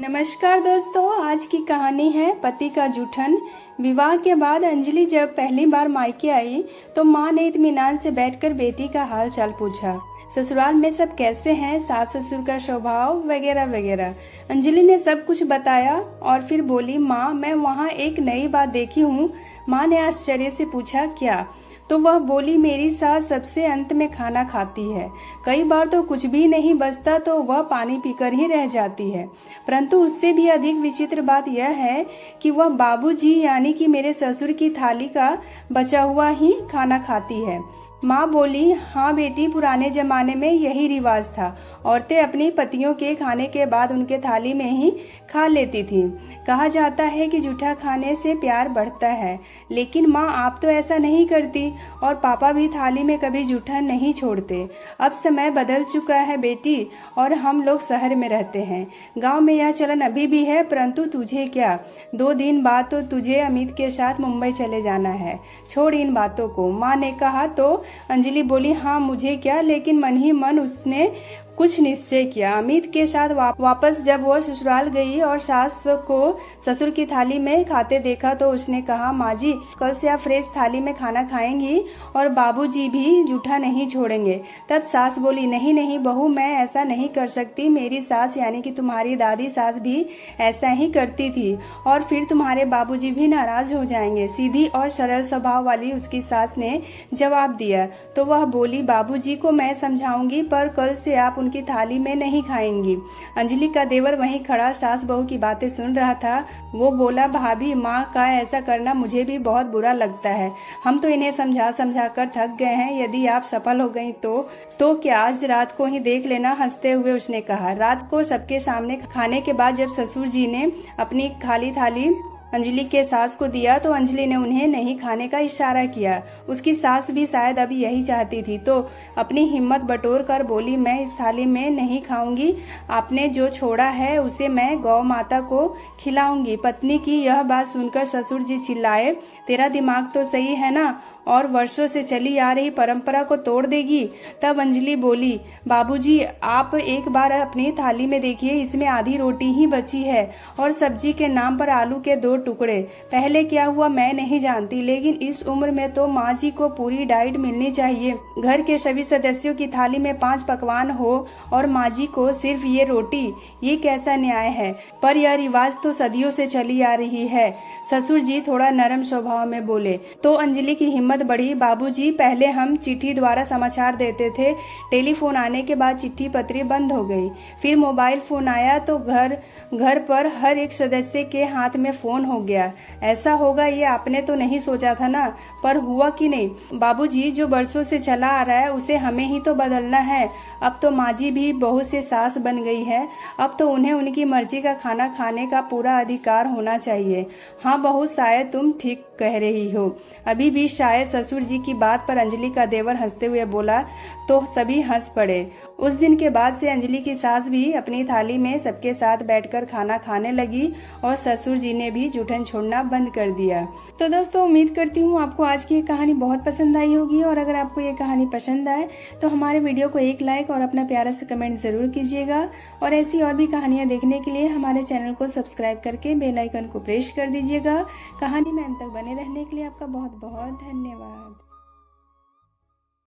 नमस्कार दोस्तों, आज की कहानी है पति का जूठन। विवाह के बाद अंजलि जब पहली बार मायके आई तो माँ ने इत्मीनान से बैठकर बेटी का हाल चाल पूछा। ससुराल में सब कैसे हैं, सास ससुर का स्वभाव वगैरह वगैरह। अंजलि ने सब कुछ बताया और फिर बोली, माँ मैं वहाँ एक नई बात देखी हूँ। माँ ने आश्चर्य से पूछा, क्या? तो वह बोली, मेरी सास सबसे अंत में खाना खाती है। कई बार तो कुछ भी नहीं बचता तो वह पानी पीकर ही रह जाती है। परंतु उससे भी अधिक विचित्र बात यह है कि वह बाबूजी यानी कि मेरे ससुर की थाली का बचा हुआ ही खाना खाती है। माँ बोली, हाँ बेटी, पुराने जमाने में यही रिवाज था। औरतें अपनी पतियों के खाने के बाद उनके थाली में ही खा लेती थीं। कहा जाता है कि जूठा खाने से प्यार बढ़ता है, लेकिन माँ आप तो ऐसा नहीं करती और पापा भी थाली में कभी जूठा नहीं छोड़ते। अब समय बदल चुका है बेटी और हम लोग शहर में रहते हैं। गांव में यह चलन अभी भी है, परंतु तुझे क्या, 2 दिन बाद तो तुझे अमित के साथ मुंबई चले जाना है। छोड़ इन बातों को, माँ ने कहा। तो अंजलि बोली, हाँ मुझे क्या, लेकिन मन ही मन उसने कुछ निश्चय किया। अमित के साथ वापस जब वो ससुराल गई और सास को ससुर की थाली में खाते देखा तो उसने कहा, माँ जी कल से आप फ्रेश थाली में खाना खाएंगी और बाबूजी भी जूठा नहीं छोड़ेंगे। तब सास बोली, नहीं नहीं बहू, मैं ऐसा नहीं कर सकती। मेरी सास यानी कि तुम्हारी दादी सास भी ऐसा ही करती थी और फिर तुम्हारे बाबूजी भी नाराज हो जाएंगे। सीधी और सरल स्वभाव वाली उसकी सास ने जवाब दिया। तो वह बोली, बाबूजी को मैं समझाऊंगी, पर कल से आप उनकी थाली में नहीं खाएंगी। अंजलि का देवर वहीं खड़ा सास बहू की बातें सुन रहा था। वो बोला, भाभी माँ का ऐसा करना मुझे भी बहुत बुरा लगता है। हम तो इन्हें समझा समझा कर थक गए हैं। यदि आप सफल हो गई तो क्या आज रात को ही देख लेना। हंसते हुए उसने कहा। रात को सबके सामने खाने के बाद जब ससुर जी ने अपनी खाली थाली अंजलि के सास को दिया तो अंजलि ने उन्हें नहीं खाने का इशारा किया। उसकी सास भी शायद अभी यही चाहती थी, तो अपनी हिम्मत बटोर कर बोली, मैं इस थाली में नहीं खाऊंगी। आपने जो छोड़ा है उसे मैं गौ माता को खिलाऊंगी। पत्नी की यह बात सुनकर ससुर जी चिल्लाए, तेरा दिमाग तो सही है ना, और वर्षों से चली आ रही परंपरा को तोड़ देगी। तब अंजलि बोली, बाबूजी आप एक बार अपनी थाली में देखिए, इसमें आधी रोटी ही बची है और सब्जी के नाम पर आलू के 2 टुकड़े। पहले क्या हुआ मैं नहीं जानती, लेकिन इस उम्र में तो माँ जी को पूरी डाइट मिलनी चाहिए। घर के सभी सदस्यों की थाली में 5 पकवान हो और माँ जी को सिर्फ ये रोटी, ये कैसा न्याय है? पर यह रिवाज तो सदियों से चली आ रही है। ससुर जी थोड़ा नरम स्वभाव में बोले। तो अंजलि की हिम्मत बढ़ी। बाबूजी पहले हम चिट्ठी द्वारा समाचार देते थे, टेलीफोन आने के बाद चिट्ठी पत्री बंद हो गई। फिर मोबाइल फोन आया तो घर पर हर एक सदस्य के हाथ में फोन हो गया। ऐसा होगा ये आपने तो नहीं सोचा था ना, पर हुआ कि नहीं। बाबूजी जो बरसों से चला आ रहा है उसे हमें ही तो बदलना है। अब तो माँ जी भी बहू से सास बन गई है, अब तो उन्हें उनकी मर्जी का खाना खाने का पूरा अधिकार होना चाहिए। हाँ बहू, शायद तुम ठीक कह रही हो। अभी भी शायद ससुर जी की बात पर अंजलि का देवर हंसते हुए बोला तो सभी हंस पड़े। उस दिन के बाद से अंजलि की सास भी अपनी थाली में सबके साथ बैठकर खाना खाने लगी और ससुर जी ने भी जूठन छोड़ना बंद कर दिया। तो दोस्तों, उम्मीद करती हूँ आपको आज की ये कहानी बहुत पसंद आई होगी, और अगर आपको ये कहानी पसंद आए तो हमारे वीडियो को एक लाइक और अपना प्यारा सा कमेंट जरूर कीजिएगा। और ऐसी और भी कहानियाँ देखने के लिए हमारे चैनल को सब्सक्राइब करके बेल आइकन को प्रेस कर दीजिएगा। कहानी में अंत तक बने रहने के लिए आपका बहुत बहुत धन्यवाद।